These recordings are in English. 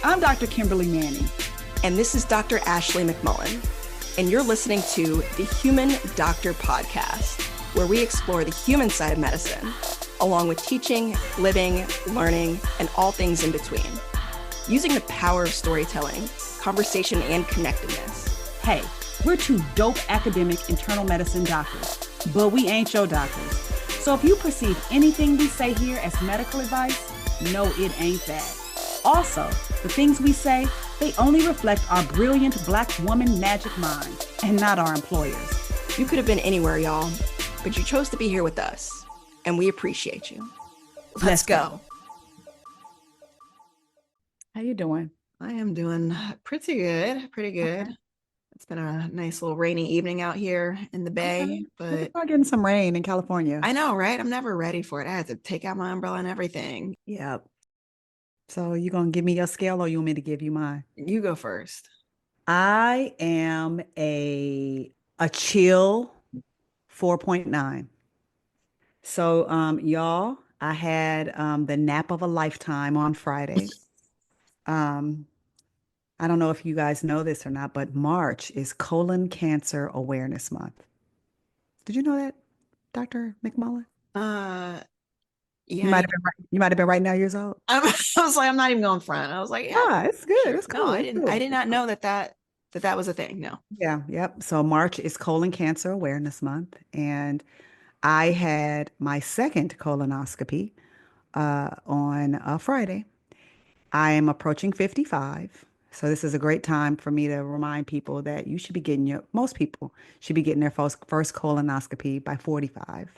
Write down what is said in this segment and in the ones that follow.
I'm Dr. Kimberly Manning. And this is Dr. Ashley McMullen. And you're listening to the Human Doctor Podcast, where we explore the human side of medicine, along with teaching, living, learning, and all things in between. Using the power of storytelling, conversation, and connectedness. Hey, we're two dope academic internal medicine doctors, but we ain't your doctors. So if you perceive anything we say here as medical advice, no, it ain't that. Also, the things we say, they only reflect our brilliant Black woman magic mind and not our employers. You could have been anywhere, y'all, but you chose to be here with us, and we appreciate you. Let's go. How you doing? I am doing pretty good. Okay. It's been a nice little rainy evening out here in the Bay, but we're getting some rain in California. I know, right? I'm never ready for it. I had to take out my umbrella and everything. Yep. So you gonna give me your scale, or you want me to give you mine? You go first. I am a chill 4.9. So y'all, I had the nap of a lifetime on Friday. I don't know if you guys know this or not, but March is Colon Cancer Awareness Month. Did you know that, Dr. McMullen? Yeah. You might have been right now years old. I was like, I'm not even going front. I was like, yeah, it's good. Sure. It's cool. No, I did not know that was a thing. No. Yeah. Yep. So March is Colon Cancer Awareness Month, and I had my second colonoscopy on Friday. I am approaching 55. So this is a great time for me to remind people that you should be getting most people should be getting their first colonoscopy by 45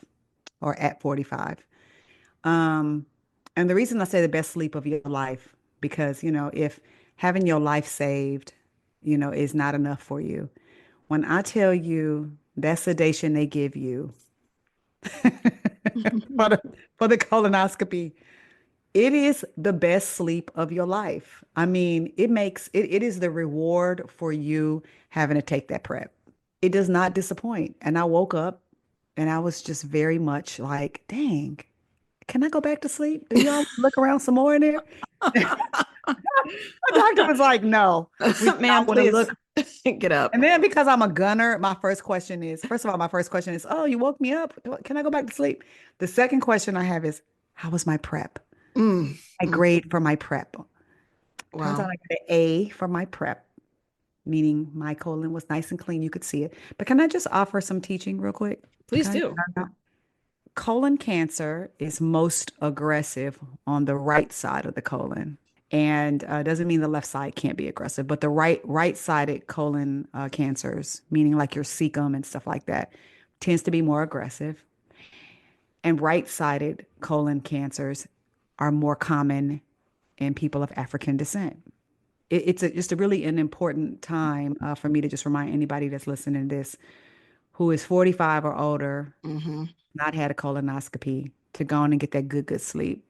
or at 45. And the reason I say the best sleep of your life, because, if having your life saved, is not enough for you. When I tell you that sedation they give you for the colonoscopy, it is the best sleep of your life. I mean, it is the reward for you having to take that prep. It does not disappoint. And I woke up and I was just very much like, dang, can I go back to sleep? Do y'all look around some more in there? The doctor was like, no, ma'am, please look. Get up. And then because I'm a gunner, my first question is, oh, you woke me up. Can I go back to sleep? The second question I have is, how was my prep? My grade for my prep. Wow. Turns out I got an A for my prep, meaning my colon was nice and clean. You could see it. But can I just offer some teaching real quick? Please do. Colon cancer is most aggressive on the right side of the colon. And doesn't mean the left side can't be aggressive, but the right-sided colon cancers, meaning like your cecum and stuff like that, tends to be more aggressive. And right-sided colon cancers are more common in people of African descent. It's just a really an important time for me to just remind anybody that's listening to this who is 45 or older, not had a colonoscopy, to go on and get that good sleep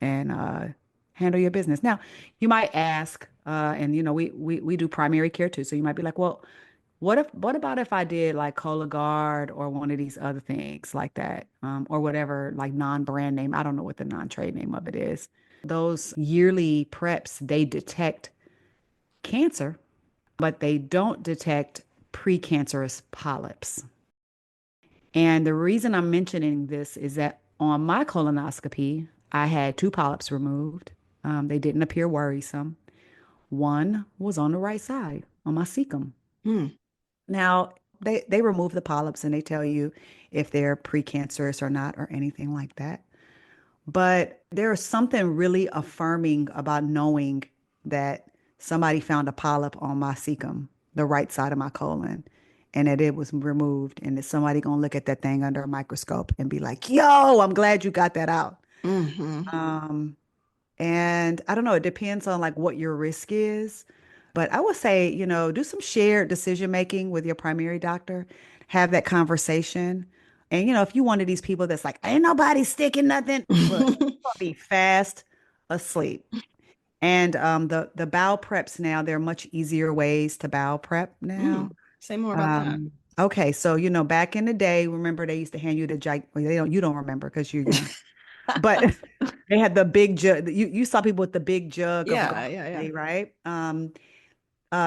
and handle your business. Now, you might ask, and we do primary care too, so you might be like, well, what about if I did like Cologuard or one of these other things like that, or whatever, like non-brand name? I don't know what the non-trade name of it is. Those yearly preps, they detect cancer, but they don't detect precancerous polyps. And the reason I'm mentioning this is that on my colonoscopy, I had 2 polyps removed. They didn't appear worrisome. One was on the right side, on my cecum. Now, they remove the polyps and they tell you if they're precancerous or not or anything like that. But there is something really affirming about knowing that somebody found a polyp on my cecum, the right side of my colon, and that it was removed, and that somebody gonna look at that thing under a microscope and be like, yo, I'm glad you got that out. And I don't know, it depends on like what your risk is. But I would say, do some shared decision making with your primary doctor, have that conversation. And, if you're one of these people that's like, ain't nobody sticking nothing, look, you're gonna be fast asleep. And the bowel preps now, there are much easier ways to bowel prep now. Say more about that. Okay, so back in the day, remember they used to hand you the you don't remember because you're young. but they had the big jug. You saw people with the big jug of Yeah, garlic, yeah, yeah. right?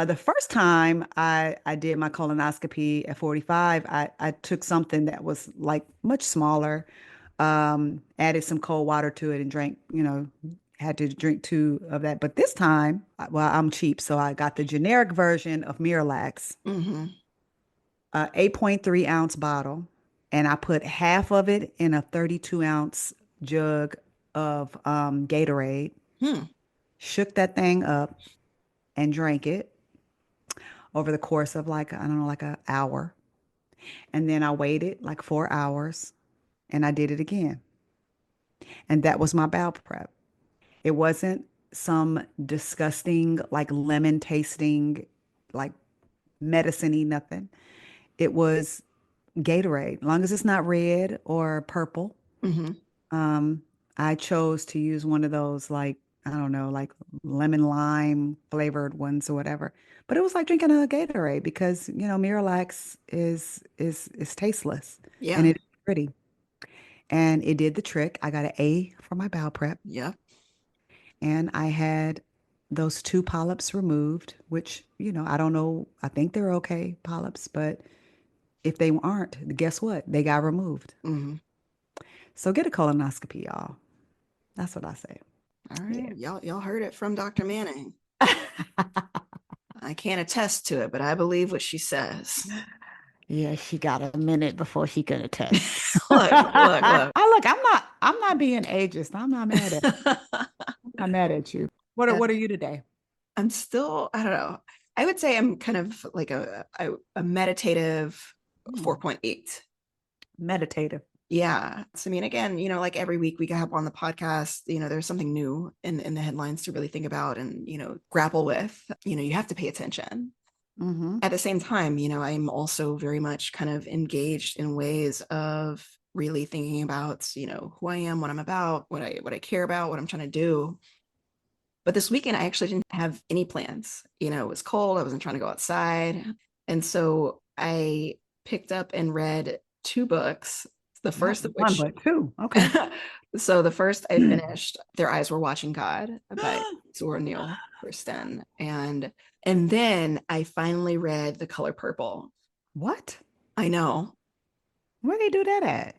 The first time I did my colonoscopy at 45, I took something that was like much smaller, added some cold water to it and drank, had to drink two of that. But this time, well, I'm cheap, so I got the generic version of Miralax, Hmm. 8.3 ounce bottle, and I put half of it in a 32-ounce jug of Gatorade, Hmm. shook that thing up and drank it over the course of like, I don't know, like an hour. And then I waited like 4 hours and I did it again. And that was my bowel prep. It wasn't some disgusting, like lemon tasting, like medicine-y nothing. It was Gatorade. As long as it's not red or purple. Hmm. Um, I chose to use one of those like, I don't know, like lemon lime flavored ones or whatever. But it was like drinking a Gatorade because, Miralax is tasteless and Yeah. it's pretty. And it did the trick. I got an A for my bowel prep Yeah. and I had those two polyps removed, which, I don't know. I think they're okay polyps, but if they aren't, guess what? They got removed. Hmm. So get a colonoscopy, y'all. That's what I say. All Yeah. right. Y'all heard it from Dr. Manning. I can't attest to it, but I believe what she says. Yeah, she got a minute before she could attest. Look. I'm not being ageist. I'm not mad at I'm not mad at you. What are you today? I'm still, I don't know. I would say I'm kind of like a meditative Hmm. 4.8. Meditative. Yeah. So, I mean, again, like every week we have on the podcast, there's something new in the headlines to really think about and, grapple with. You have to pay attention. Mm-hmm. At the same time, I'm also very much kind of engaged in ways of really thinking about, who I am, what I'm about, what I care about, what I'm trying to do. But this weekend, I actually didn't have any plans. It was cold. I wasn't trying to go outside. And so I picked up and read two books, the Not first of one, which, but two. Okay. so the first I finished, Their Eyes Were Watching God by Zora Neale Hurston. And then I finally read The Color Purple. What? I know. Where they do that at?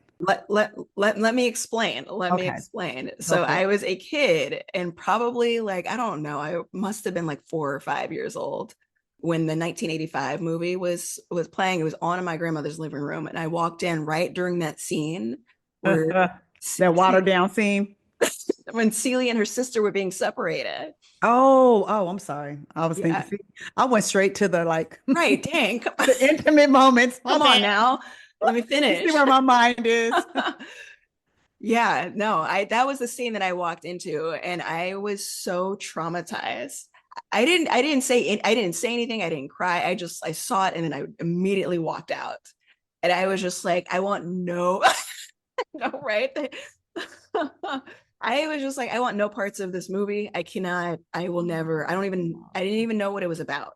Let me explain. Let me Okay, explain. go So for I it. was a kid and probably like, I don't know, I must have been like 4 or 5 years old when the 1985 movie was playing. It was on in my grandmother's living room, and I walked in right during that scene where That watered down scene. when Celie and her sister were being separated. Oh, I'm sorry. I was thinking, Yeah, see, I went straight to the like right. Dang. the intimate moments. My Come on bad. now. Let me You see finish. where my mind is. Yeah, no, I that was the scene that I walked into, and I was so traumatized. I didn't say anything. I didn't cry. I saw it, and then I immediately walked out. And I was just like, I want no no, right? I was just like, I want no parts of this movie. I cannot, I will never, I didn't even know what it was about.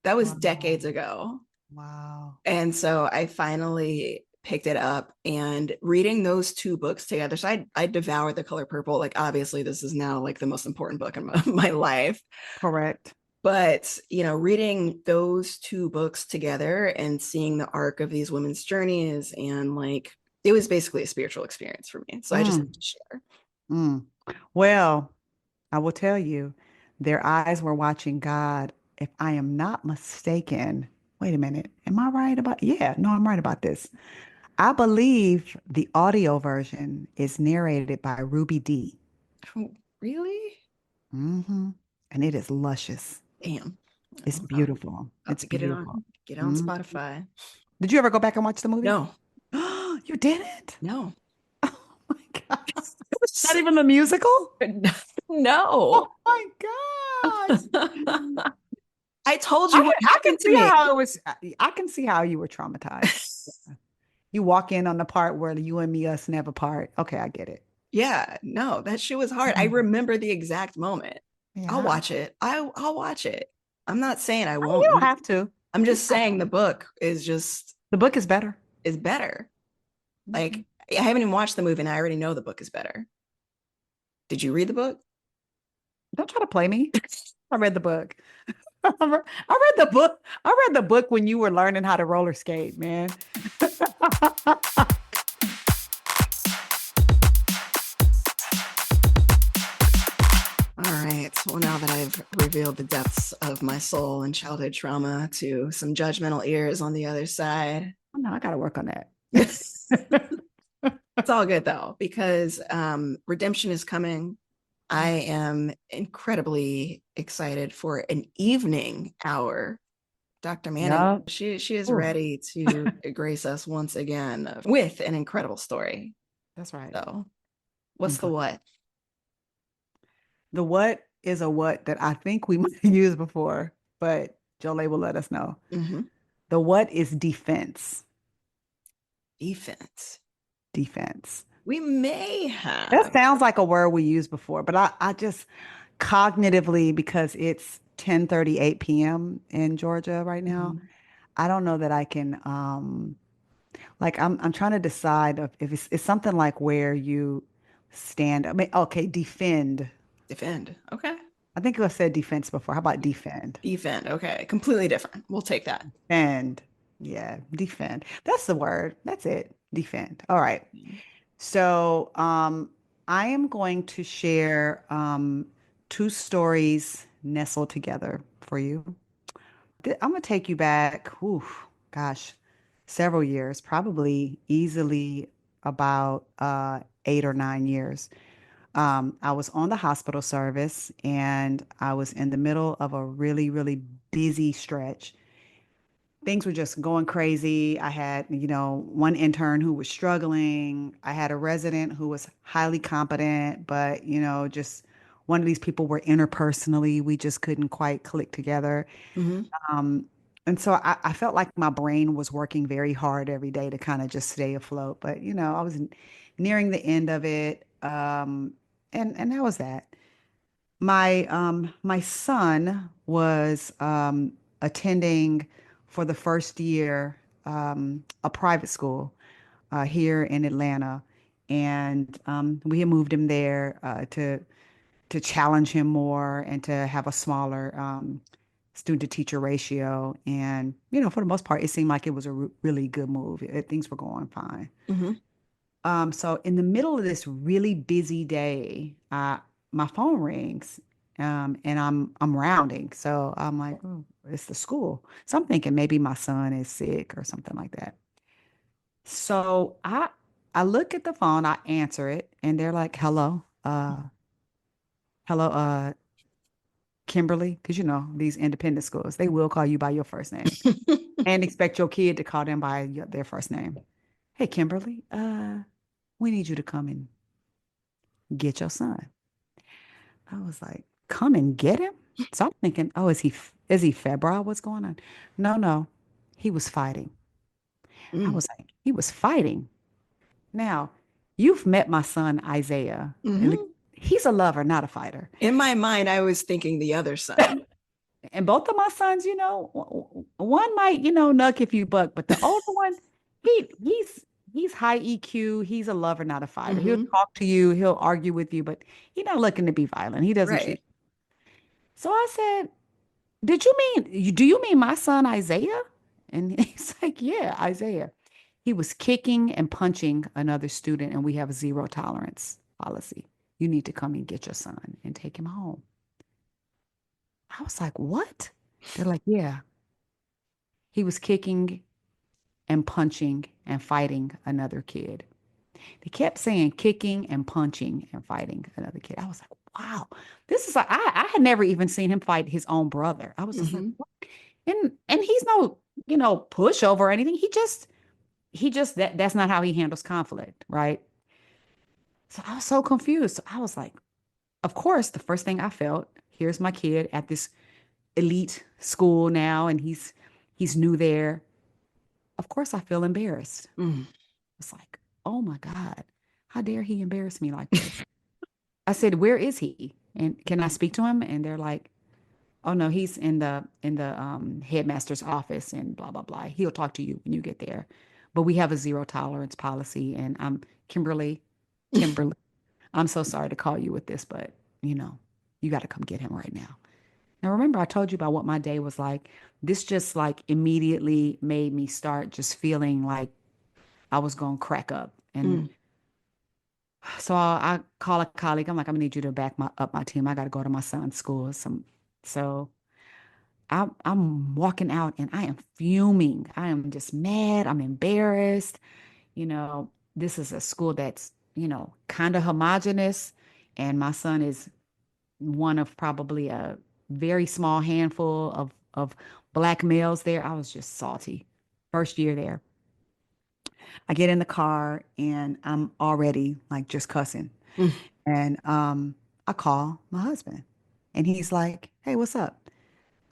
That was Wow. decades ago. Wow. And so I finally picked it up, and reading those two books together. So I devoured The Color Purple. Like, obviously, this is now like the most important book in my life. Correct. But, reading those two books together and seeing the arc of these women's journeys, and like, it was basically a spiritual experience for me. So I just have Mm, to share. mm. Well, I will tell you, their eyes were watching God. If I am not mistaken, wait a minute. Am I right about? Yeah, no, I'm right about this. I believe the audio version is narrated by Ruby D. Oh, really? Hmm. And it is luscious. Damn. It's Okay. beautiful. Have It's to get it beautiful. on, get on Mhm. Spotify. Did you ever go back and watch the movie? No, You didn't? no. Oh my God. It Not was even the musical? no. Oh my gosh. I told I you what can, I can happened to see me. how it was. I can see how you were traumatized. You walk in on the part where the you and me, us never part. Okay, I get it. Yeah, no, that shit was hard. I Mhm. remember the exact moment. I'll Yeah. watch it. I'll watch it. I'm not saying I You won't. don't have to. I'm You just don't have saying to. the book is The book is better. better. Like, Mhm. I haven't even watched the movie and I already know the book is better. Did you read the book? Don't try to play me. I read the book. I read the book. I read the book when you were learning how to roller skate, man. All right. Well, now that I've revealed the depths of my soul and childhood trauma to some judgmental ears on the other side, Oh, no, I got to work on that. it's all good though, because redemption is coming. I am incredibly excited for an evening hour. Dr. Manning, Yeah. she is Ooh, ready to grace us once again with an incredible story. that's right. So, what's the Okay. what? The what is a what that I think we might have used before, but Jolie will let us know. Mm-hmm. The what is defense. Defense. Defense. We may That have. sounds like a word we used before, but I just cognitively, because it's 10:38 p.m. in Georgia right now, Mhm. I don't know that I can like I'm trying to decide if it's something like where you stand. I mean, okay, defend. Defend. Okay. I think I said defense before. How about defend? Defend. Okay. Completely different. We'll take that. Defend. Yeah, defend. That's the word. That's it. Defend. All right. So, I am going to share two stories nestled together for you. I'm gonna take you back, whew, gosh, several years, probably easily about 8 or 9 years. I was on the hospital service and I was in the middle of a really, really busy stretch. Things were just going crazy. I had, one intern who was struggling. I had a resident who was highly competent, but, just one of these people were interpersonally, we just couldn't quite click together. Mm-hmm. Um, and so I felt like my brain was working very hard every day to kind of just stay afloat. But, I was nearing the end of it. And that was that. My son was attending for the first year a private school here in Atlanta, and we had moved him there to challenge him more and to have a smaller student to teacher ratio. And for the most part, it seemed like it was a really good move. Things were going fine. Mm-hmm. So in the middle of this really busy day, my phone rings, and I'm rounding. So I'm like, oh, it's the school. So I'm thinking maybe my son is sick or something like that. So I look at the phone, I answer it, and they're like, hello, Kimberly, because these independent schools, they will call you by your first name and expect your kid to call them by their first name. Hey, Kimberly, we need you to come and get your son. I was like, come and get him? So I'm thinking, oh, is he febrile? What's going on? No, no. He was fighting. I Mm. was like, he was fighting. Now, you've met my son Isaiah. And Mm-hmm. he's a lover, not a fighter. In my mind, I was thinking the other son. And both of my sons, one might, nuck if you buck, but the older one, he's high EQ. He's a lover, not a fighter. He'll Mm-hmm. talk to you, he'll argue with you, but he's not looking to be violent. He doesn't choose. Right. So I said, do you mean my son Isaiah? And he's like, yeah, Isaiah. He was kicking and punching another student, and we have a zero tolerance policy. You need to come and get your son and take him home. I was like, what? They're like, yeah, he was kicking and punching and fighting another kid. They kept saying kicking and punching and fighting another kid. I was like, wow, this is like I had never even seen him fight his own brother. I was just like, Mm-hmm. what? And he's no, pushover or anything. He just that's not how he handles conflict, right? So I was so confused. So I was like, of course, the first thing I felt, here's my kid at this elite school now, and he's new there. Of course, I feel embarrassed. Mm. It's like, oh my God, how dare he embarrass me like this? I said, where is he? And can I speak to him? And they're like, oh no, he's in the headmaster's office and blah blah blah. He'll talk to you when you get there. But we have a zero tolerance policy, and Kimberly, Kimberly, I'm so sorry to call you with this, but you know, you got to come get him right now. Now, remember, I told you about what my day was like. This just like immediately made me start just feeling like I was going to crack up. And Mm. so I call a colleague. I'm like, I'm gonna need you to back up my team. I got to go to my son's school. So I'm walking out and I am fuming. I am just mad. I'm embarrassed. This is a school that's, kind of homogenous, and my son is one of probably a very small handful of black males there. I was just salty. First year there. I get in the car and I'm already like just cussing. Mm. And I call my husband and he's like, "Hey, what's up?"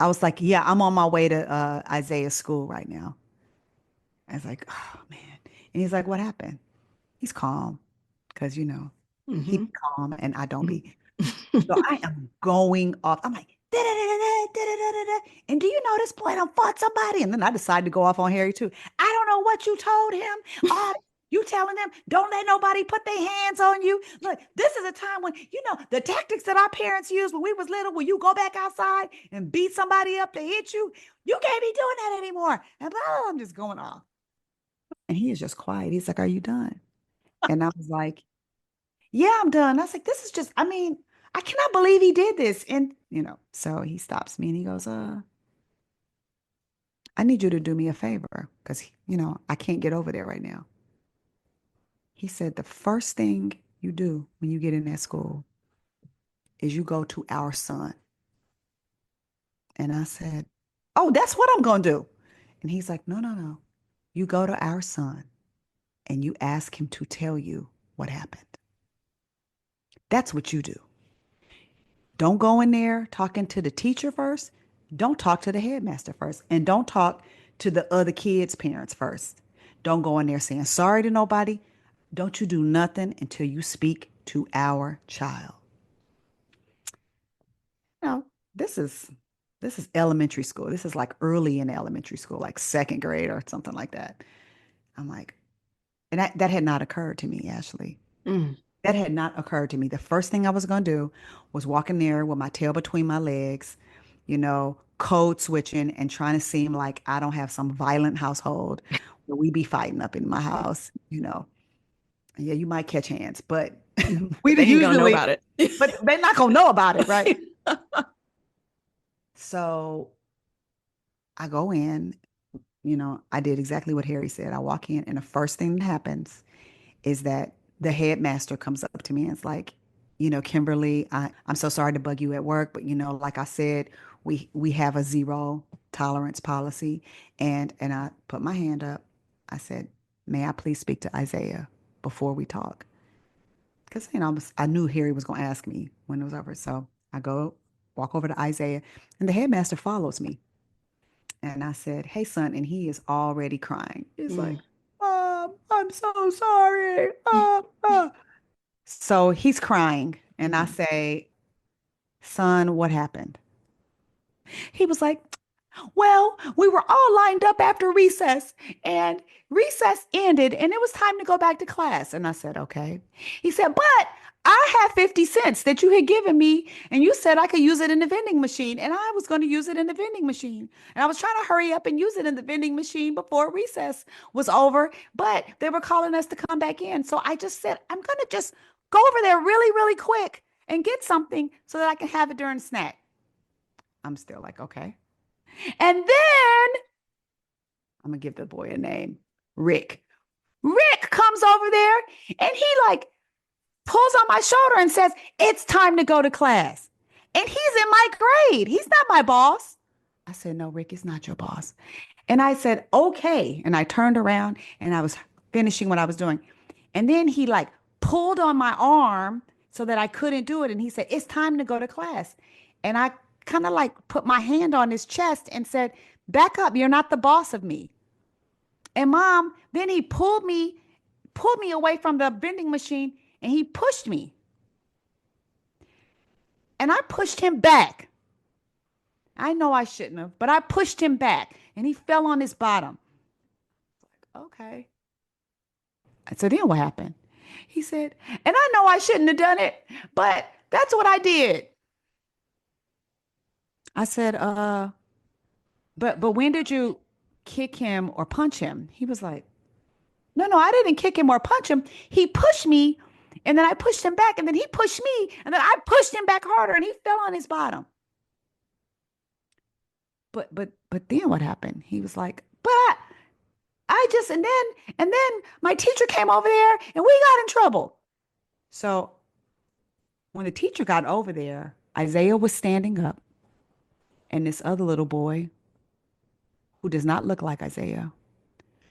I was like, "Yeah, I'm on my way to Isaiah's school right now." I was like, "Oh man." And he's like, "What happened?" He's calm because, he Mhm. be calm and I don't Mhm. be. So I am going off. I'm like, da, da, da, da, da, da, da, da. And do you know this boy done fought somebody? And then I decided to go off on Harry too. I don't know what you told him. You telling them, don't let nobody put their hands on you. Look, this is a time when, the tactics that our parents used when we was little, when you go back outside and beat somebody up to hit you, you can't be doing that anymore. And blah, blah, I'm just going off. And he is just quiet. He's like, "Are you done?" And I was like, "Yeah, I'm done." I was like, "This is just, I mean, I cannot believe he did this." And, so he stops me and he goes, "I need you to do me a favor because, I can't get over there right now." He said, "The first thing you do when you get in that school is you go to our son." And I said, "Oh, that's what I'm going to do." And he's like, "No, no, no. You go to our son and you ask him to tell you what happened. That's what you do. Don't go in there talking to the teacher first. Don't talk to the headmaster first. And don't talk to the other kids' parents first. Don't go in there saying sorry to nobody. Don't you do nothing until you speak to our child." No, this is elementary school. This is like early in elementary school, like second grade or something like that. I'm like, and that had not occurred to me, Ashley. Mm. That had not occurred to me. The first thing I was going to do was walk in there with my tail between my legs, code switching and trying to seem like I don't have some violent household where we be fighting up in my house. Yeah, you might catch hands, but But we they ain't gonna know usually, about it. but they're not going to know about it, right? So I go in, I did exactly what Harry said. I walk in, and the first thing that happens is that the headmaster comes up to me and it's like, "Kimberly, I'm so sorry to bug you at work, but like I said, we have a zero tolerance policy." And I put my hand up. I said, "May I please speak to Isaiah before we talk?" Because I knew Harry was going to ask me when it was over. So I go walk over to Isaiah, and the headmaster follows me. And I said, "Hey, son," and he is already crying. He's Mm. like, I'm so sorry. So he's crying, and I Mm. say, "Son, what happened?" He was like, "Well, we were all lined up after recess, and recess ended, and it was time to go back to class." And I said, "Okay." He said, "But I have 50 cents that you had given me, and you said I could use it in the vending machine, and I was going to use it in the vending machine. And I was trying to hurry up and use it in the vending machine before recess was over, but they were calling us to come back in. So I just said, I'm going to just go over there really, really quick and get something so that I can have it during snack." I'm still like, "Okay." And then I'm gonna give the boy a name, Rick. Rick comes over there and he like pulls on my shoulder and says, "It's time to go to class." And he's in my grade. He's not my boss. I said, "No, Rick is not your boss." And I said, "Okay." And I turned around and I was finishing what I was doing. And then he like pulled on my arm so that I couldn't do it. And he said, "It's time to go to class." And I kind of like put my hand on his chest and said, "Back up. You're not the boss of me." And mom, then he pulled me away from the vending machine and he pushed me. And I pushed him back. I know I shouldn't have, but I pushed him back and he fell on his bottom. Okay. So then what happened? He said, and I know I shouldn't have done it, but that's what I did. I said, but when did you kick him or punch him? He was like, no, no, I didn't kick him or punch him. He pushed me, and then I pushed him back, and then he pushed me, and then I pushed him back harder, and he fell on his bottom. But then what happened? He was like, but I just and then my teacher came over there and we got in trouble. So when the teacher got over there, Isaiah was standing up, and this other little boy who does not look like Isaiah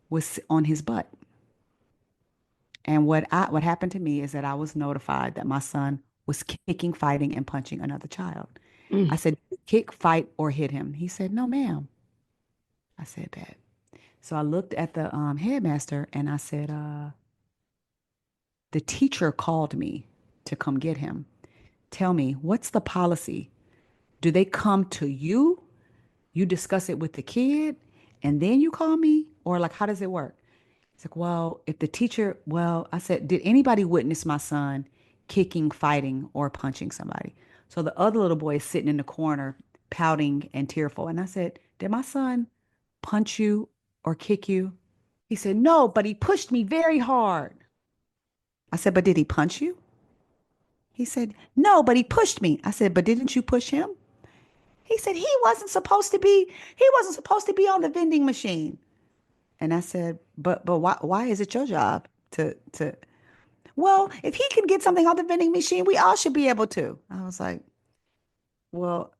was on his butt. And what happened to me is that I was notified that my son was kicking, fighting, and punching another child. I Mm. said, kick, fight, or hit him. He said, no, ma'am. I said that. So I looked at the headmaster and I said, the teacher called me to come get him. Tell me, what's the policy? Do they come to you? You discuss it with the kid and then you call me? Or like, how does it work? It's like, well, if the teacher, well, I said, did anybody witness my son kicking, fighting, or punching somebody? So the other little boy is sitting in the corner, pouting and tearful. And I said, did my son punch you or kick you? He said, no, but he pushed me very hard. I said, but did he punch you? He said, no, but he pushed me. I said, but didn't you push him? He said, he wasn't supposed to be on the vending machine. And I said, but why is it your job to well, if he can get something on the vending machine, we all should be able to. I was like, well,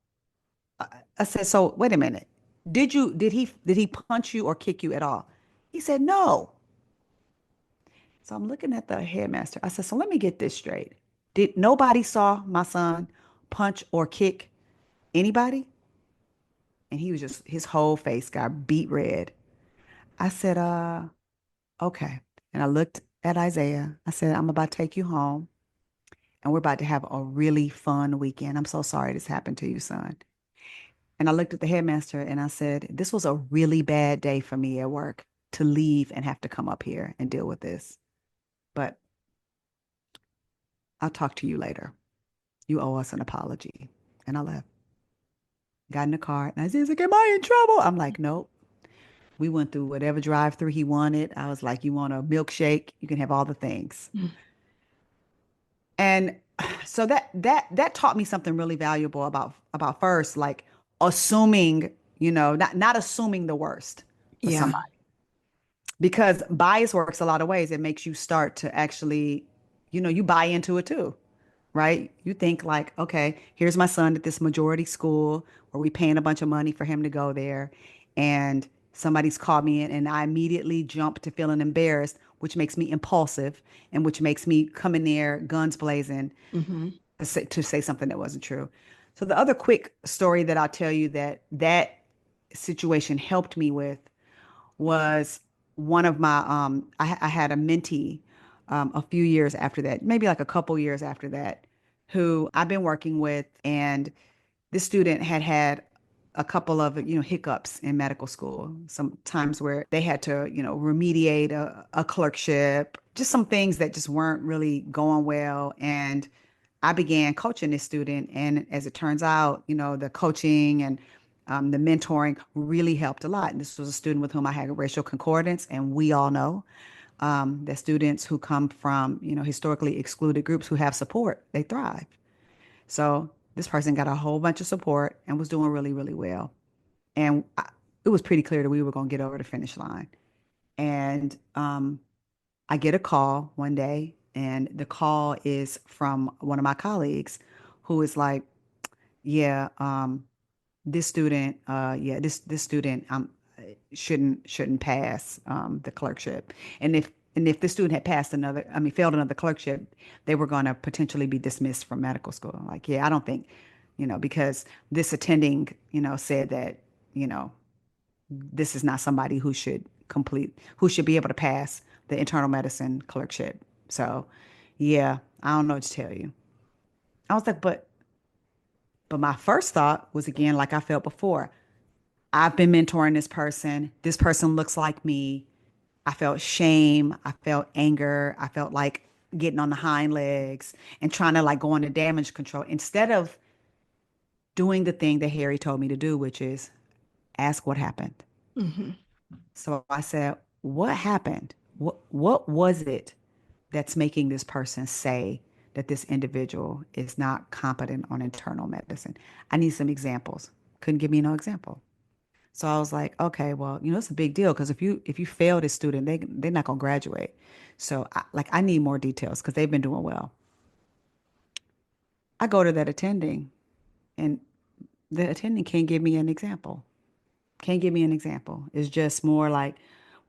I, I said, so wait a minute. Did he punch you or kick you at all? He said, no. So I'm looking at the headmaster. I said, so let me get this straight. Did nobody saw my son punch or kick anybody? And he was just his whole face got beat red. I said, okay. And I looked at Isaiah. I said, I'm about to take you home and we're about to have a really fun weekend. I'm so sorry this happened to you, son. And I looked at the headmaster and I said, this was a really bad day for me at work to leave and have to come up here and deal with this. But I'll talk to you later. You owe us an apology. And I left. Got in the car and Isaiah's like, am I in trouble? I'm like, nope. We went through whatever drive-through he wanted. I was like, you want a milkshake? You can have all the things. Mm. And so that taught me something really valuable about first, like assuming, not assuming the worst for Yeah. somebody. Because bias works a lot of ways. It makes you start to actually, you buy into it too, right? You think like, okay, here's my son at this majority school where we paying a bunch of money for him to go there. And somebody's called me in and I immediately jump to feeling embarrassed, which makes me impulsive and which makes me come in there guns blazing Hmm. to say something that wasn't true. So the other quick story that I'll tell you that situation helped me with was one of my I had a mentee a few years after that, maybe like a couple years after that, who I've been working with, and this student had a couple of hiccups in medical school. Some times where they had to remediate a clerkship, just some things that just weren't really going well. And I began coaching this student, and as it turns out, the coaching and the mentoring really helped a lot. And this was a student with whom I had a racial concordance, and we all know that students who come from historically excluded groups who have support, they thrive. So this person got a whole bunch of support and was doing really, really well. And it was pretty clear that we were going to get over the finish line. And I get a call one day, and the call is from one of my colleagues who is like, yeah, this student shouldn't pass the clerkship. And if this student had failed another clerkship, they were going to potentially be dismissed from medical school. Like, yeah, I don't think, because this attending, said that, you know, this is not somebody who should be able to pass the internal medicine clerkship. So, yeah, I don't know what to tell you. I was like, but my first thought was again, like I felt before. I've been mentoring this person. This person looks like me. I felt shame. I felt anger. I felt like getting on the hind legs and trying to like go into damage control instead of doing the thing that Harry told me to do, which is ask what happened. Mm-hmm. So I said, what happened? What was it that's making this person say that this individual is not competent on internal medicine? I need some examples. Couldn't give me no example. So I was like, okay, well, it's a big deal because if you fail this student, they're not gonna graduate. So I need more details because they've been doing well. I go to that attending, and the attending can't give me an example. Can't give me an example. It's just more like,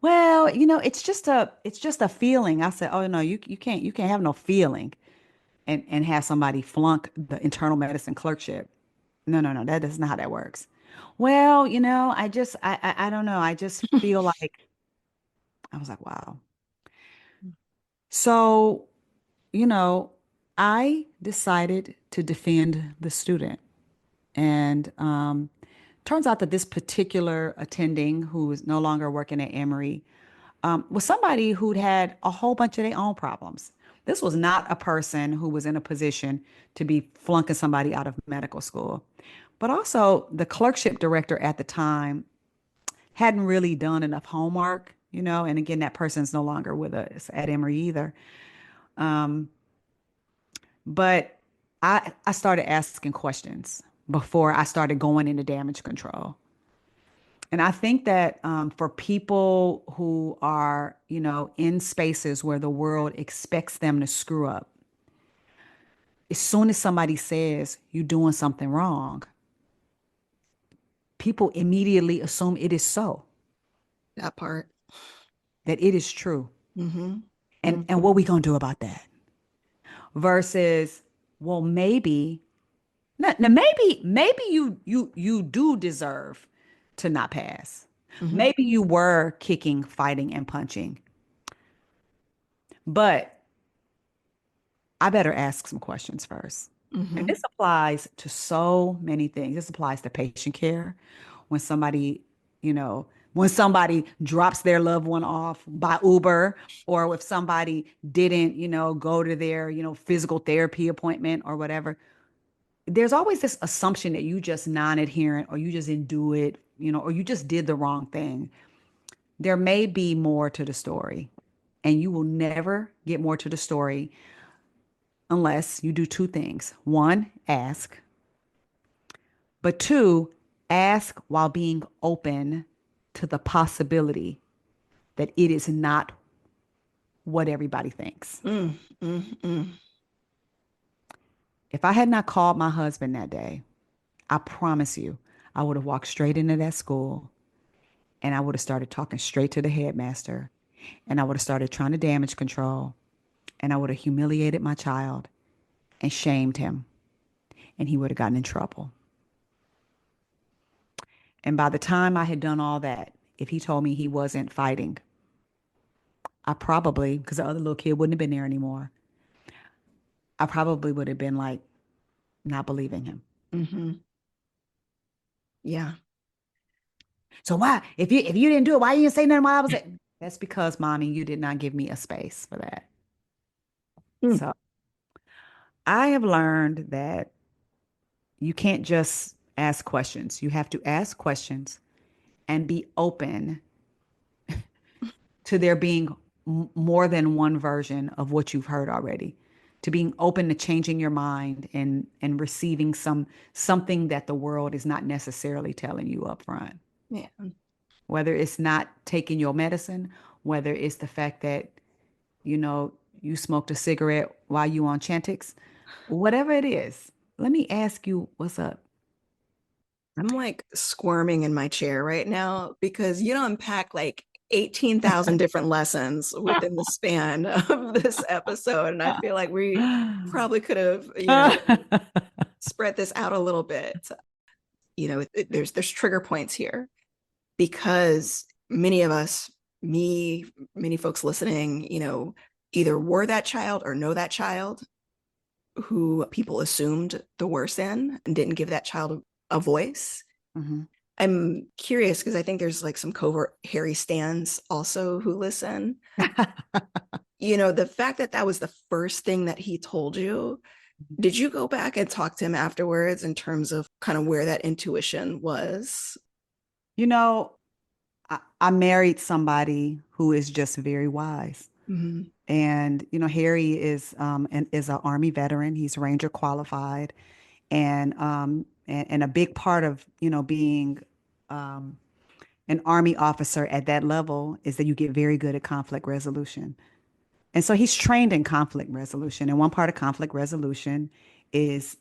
well, it's just a feeling. I said, oh no, you can't have no feeling and have somebody flunk the internal medicine clerkship. No, no, no, that's not how that works. Well, I don't know. I just feel like I was like, wow. So, you know, I decided to defend the student. And turns out that this particular attending who is no longer working at Emory was somebody who'd had a whole bunch of their own problems. This was not a person who was in a position to be flunking somebody out of medical school. But also, the clerkship director at the time hadn't really done enough homework. And again, that person's no longer with us at Emory either. Um, but I started asking questions before I started going into damage control. And I think that for people who are, in spaces where the world expects them to screw up, as soon as somebody says you're doing something wrong, people immediately assume it is so, That part. that it is true. Mm-hmm. And what we gonna do about that? Versus, well, maybe now maybe you do deserve to not pass. Mm-hmm. Maybe you were kicking, fighting, and punching, but I better ask some questions first. And Mm-hmm. this applies to so many things. This applies to patient care. When somebody, when somebody drops their loved one off by Uber, or if somebody didn't, go to their, physical therapy appointment or whatever, there's always this assumption that you just non-adherent or you just didn't do it, or you just did the wrong thing. There may be more to the story, and you will never get more to the story unless you do two things. One, ask, but two, ask while being open to the possibility that it is not what everybody thinks. Mm, mm, mm. If I had not called my husband that day, I promise you, I would have walked straight into that school and I would have started talking straight to the headmaster and I would have started trying to damage control and I would have humiliated my child and shamed him and he would have gotten in trouble. And by the time I had done all that, if he told me he wasn't fighting, I probably, because the other little kid wouldn't have been there anymore, I probably would have been like not believing him. Mm-hmm. Yeah. So why, if you didn't do it, why you didn't say nothing while I was at? That's because, mommy, you did not give me a space for that. Mm. So I have learned that you can't just ask questions. You have to ask questions and be open to there being more than one version of what you've heard already, to being open to changing your mind and receiving something that the world is not necessarily telling you up front. Yeah. Whether it's not taking your medicine, whether it's the fact that, you know, you smoked a cigarette while you on Chantix, whatever it is, let me ask you what's up. I'm like squirming in my chair right now because you unpack like 18,000 different lessons within the span of this episode. And I feel like we probably could have, spread this out a little bit. There's trigger points here because many of us, me, many folks listening, either were that child or know that child who people assumed the worst in and didn't give that child a voice. Mhm. I'm curious because I think there's like some covert Harry stans also who listen. The fact that that was the first thing that he told you, did you go back and talk to him afterwards in terms of kind of where that intuition was? You know, I married somebody who is just very wise. Mm-hmm. And, Harry is an Army veteran. He's Ranger qualified. And a big part of, being um, an Army officer at that level is that you get very good at conflict resolution. And so he's trained in conflict resolution. And one part of conflict resolution is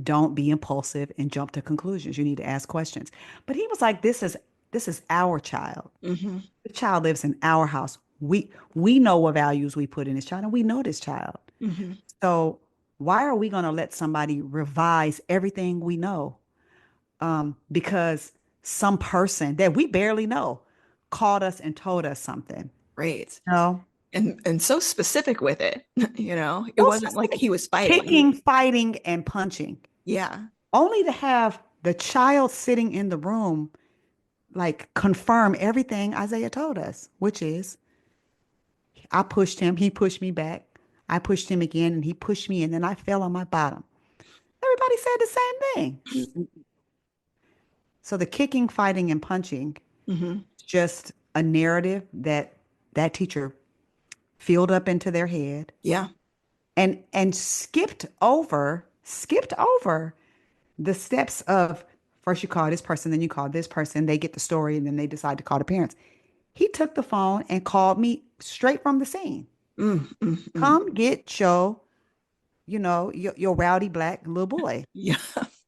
don't be impulsive and jump to conclusions. You need to ask questions. But he was like, this is our child. Mm-hmm. The child lives in our house. We know what values we put in this child, and we know this child. Mm-hmm. So why are we going to let somebody revise everything we know? Because some person that we barely know called us and told us something. Right. No, And so specific with it. It so wasn't like specific. he was fighting. Kicking, fighting, and punching, Yeah. only to have the child sitting in the room like confirm everything Isaiah told us, which is I pushed him, he pushed me back. I pushed him again and he pushed me and then I fell on my bottom. Everybody said the same thing. So the kicking, fighting, and punching, Mm-hmm. just a narrative that that teacher filled up into their head Yeah. and skipped over the steps of first you call this person, then you call this person, they get the story, and then they decide to call the parents. He took the phone and called me straight from the scene. Mm-hmm. Come get your rowdy black little boy. Yeah.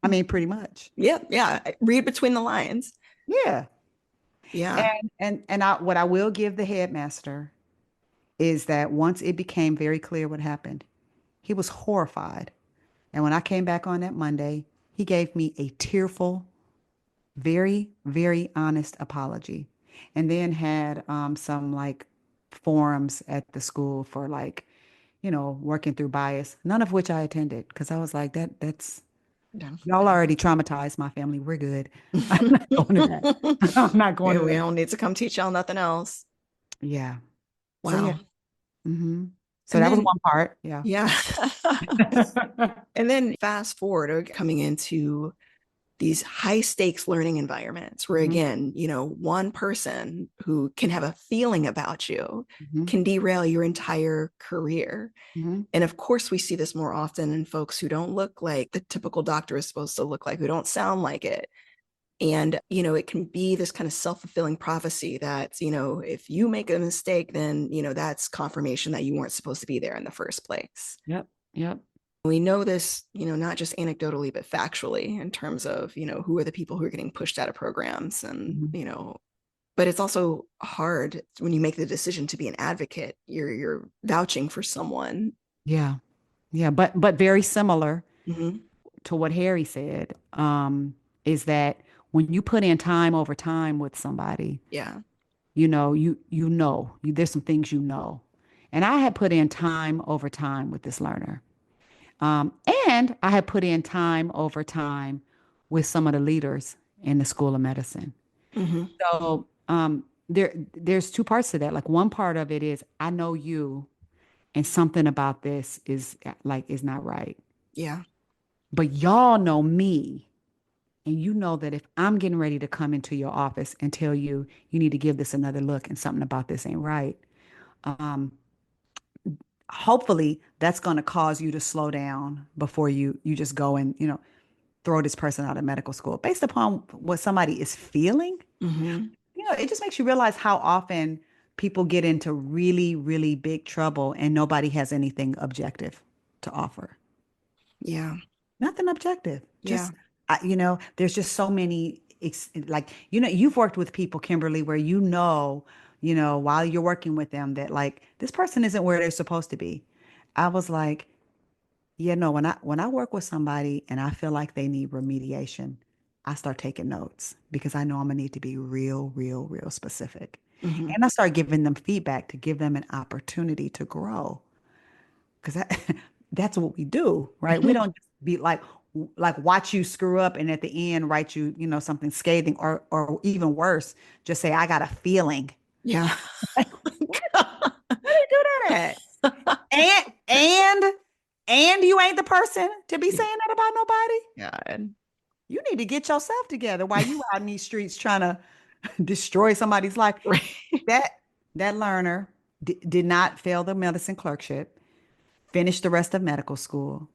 I mean, pretty much. Yeah. Yeah. Read between the lines. Yeah. Yeah. And what I will give the headmaster is that once it became very clear what happened, he was horrified. And when I came back on that Monday, he gave me a tearful, very, very honest apology. And then had some like forums at the school for like, working through bias, none of which I attended because I was like, that's Yeah. y'all already traumatized my family. We're good. I'm not going to that. I'm not going Yeah, to we that. don't need to come teach y'all nothing else. Yeah. So yeah. Wow. hmm So And that was then, one part. Yeah. yeah. And then fast forward coming into these high stakes learning environments where, hmm again, one person who can have a feeling about you hmm can derail your entire career. hmm And of course, we see this more often in folks who don't look like the typical doctor is supposed to look like, who don't sound like it. And, it can be this kind of self-fulfilling prophecy that, if you make a mistake, then, that's confirmation that you weren't supposed to be there in the first place. Yep. Yep. We know this, not just anecdotally, but factually in terms of, who are the people who are getting pushed out of programs and, hmm but it's also hard when you make the decision to be an advocate, you're vouching for someone. Yeah. Yeah. But very similar Mm-hmm. to what Harry said, is that when you put in time over time with somebody, Yeah. there's some things you know. And I had put in time over time with this learner. Um, and I had put in time over time with some of the leaders in the School of Medicine. Mm-hmm. So there's two parts to that. Like one part of it is I know you and something about this is not right. Yeah. But y'all know me. And you know that if I'm getting ready to come into your office and tell you you need to give this another look and something about this ain't right, um, hopefully that's going to cause you to slow down before you just go and throw this person out of medical school based upon what somebody is feeling. Mm-hmm. It just makes you realize how often people get into really, really big trouble and nobody has anything objective to offer. Yeah. Nothing objective. Yeah. There's just so many, like, you've worked with people, Kimberly, where while you're working with them that like this person isn't where they're supposed to be. I was like, yeah, no, when I work with somebody and I feel like they need remediation, I start taking notes because I know I'm gonna need to be real, real, real specific. Mm-hmm. And I start giving them feedback to give them an opportunity to grow. Because that's what we do, right? We don't just be like watch you screw up and at the end write something scathing or even worse, just say I got a feeling. Yeah. Like, what? How do you do that. And and you ain't the person to be saying that about nobody. God. You need to get yourself together while you out in these streets trying to destroy somebody's life. Right. That that learner did not fail the medicine clerkship, finished the rest of medical school,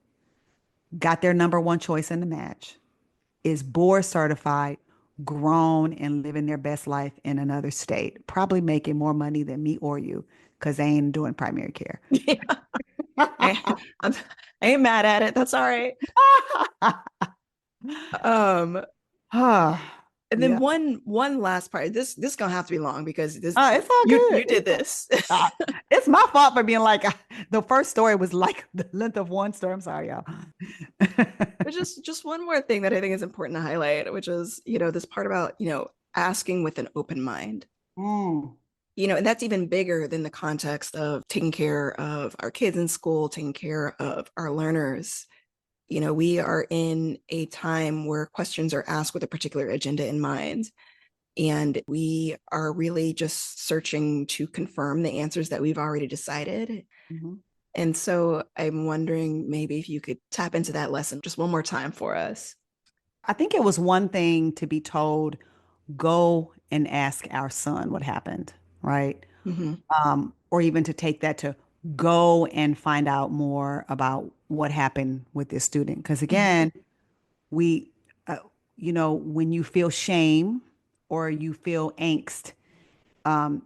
got their number one choice in the match, is board certified, grown, and living their best life in another state, probably making more money than me or you because they ain't doing primary care. Yeah. I, I'm, I ain't mad at it. That's all right. Um, and then Yeah. one last part. This gonna have to be long because this It's all you good. did this. Uh, it's my fault for being like the first story was like the length of one story. I'm sorry, y'all. But just one more thing that I think is important to highlight, which is, this part about, asking with an open mind. Mm. And that's even bigger than the context of taking care of our kids in school, taking care of our learners. We are in a time where questions are asked with a particular agenda in mind. And we are really just searching to confirm the answers that we've already decided. Mm-hmm. And so I'm wondering maybe if you could tap into that lesson just one more time for us. I think it was one thing to be told, go and ask our son what happened, right? Mm-hmm. Or even to take that to go and find out more about what happened with this student. Because Mm-hmm. again, we, uh, when you feel shame or you feel angst, um,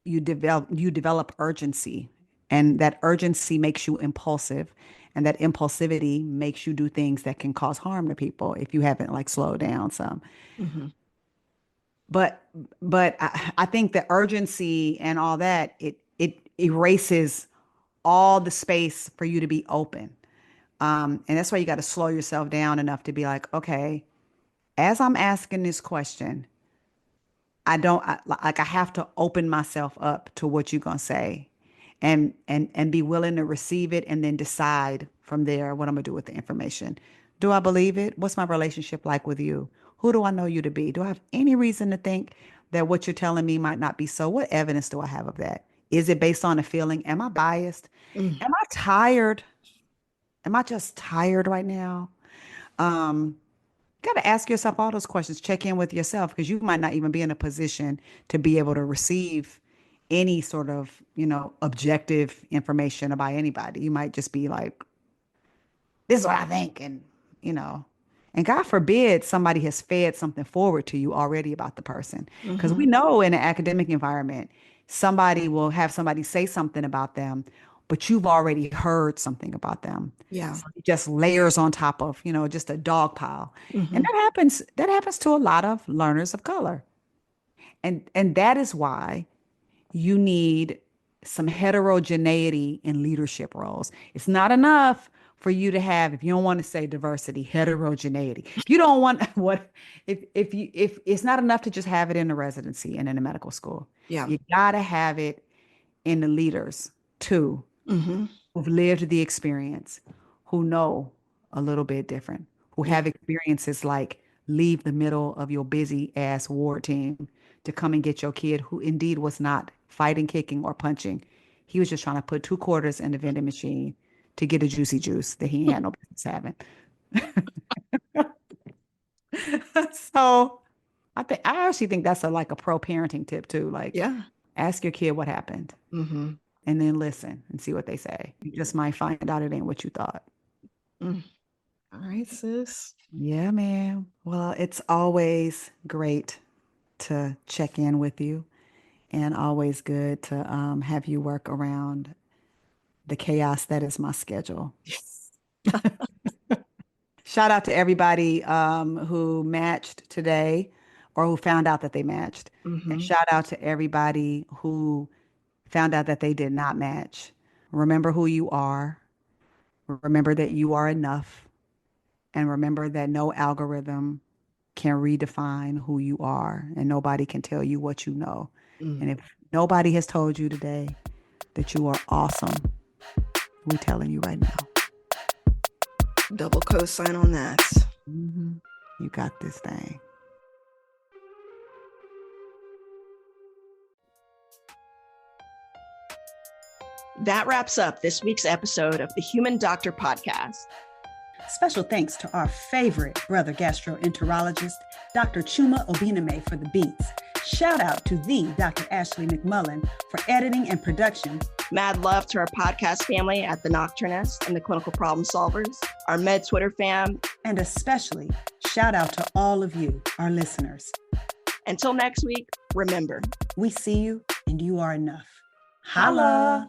you develop urgency, and that urgency makes you impulsive, and that impulsivity makes you do things that can cause harm to people if you haven't like slowed down some. Mm-hmm. But I think the urgency and all that it erases all the space for you to be open. And that's why you got to slow yourself down enough to be like, okay, as I'm asking this question, I have to open myself up to what you're gonna say, and be willing to receive it, and then decide from there what I'm gonna do with the information. Do I believe it? What's my relationship like with you? Who do I know you to be? Do I have any reason to think that what you're telling me might not be so? What evidence do I have of that? Is it based on a feeling? Am I biased? Mm-hmm. Am I tired? Am I just tired right now? Um, got to ask yourself all those questions. Check in with yourself because you might not even be in a position to be able to receive any sort of, objective information about anybody. You might just be like, this is what I think. And God forbid somebody has fed something forward to you already about the person. Because we Mm-hmm. know in an academic environment, somebody will have somebody say something about them, but you've already heard something about them. Yeah. So it just layers on top of, just a dog pile. And Mm-hmm. that happens to a lot of learners of color. And that is why you need some heterogeneity in leadership roles. It's not enough for you to have, if you don't want to say diversity, heterogeneity. If you don't want what if it's not enough to just have it in the residency and in the medical school. Yeah. You gotta have it in the leaders too, Mm-hmm. who've lived the experience, who know a little bit different, who Yeah. have experiences like leave the middle of your busy ass ward team to come and get your kid who indeed was not fighting, kicking, or punching. He was just trying to put 2 quarters in the vending machine to get a juicy juice that he had no business having. So I actually think that's like a pro parenting tip too. Like Yeah. ask your kid what happened Mm-hmm. and then listen and see what they say. You just might find out it ain't what you thought. Mm. All right, sis. Yeah, man. Well, it's always great to check in with you and always good to have you work around the chaos that is my schedule. Yes. Shout out to everybody who matched today or who found out that they matched. And Mm-hmm. shout out to everybody who found out that they did not match. Remember who you are. Remember that you are enough. And remember that no algorithm can redefine who you are, and nobody can tell you what you know. Mm. And if nobody has told you today that you are awesome, we're telling you right now. Double cosign on that. Mhm. You got this thing. That wraps up this week's episode of the Human Doctor Podcast. Special thanks to our favorite brother gastroenterologist, Dr. Chuma Obiname, for the beats. Shout out to the Dr. Ashley McMullen for editing and production. Mad love to our podcast family at The Nocturnist and the Clinical Problem Solvers, our Med Twitter fam. And especially shout out to all of you, our listeners. Until next week, remember, we see you and you are enough. Holla!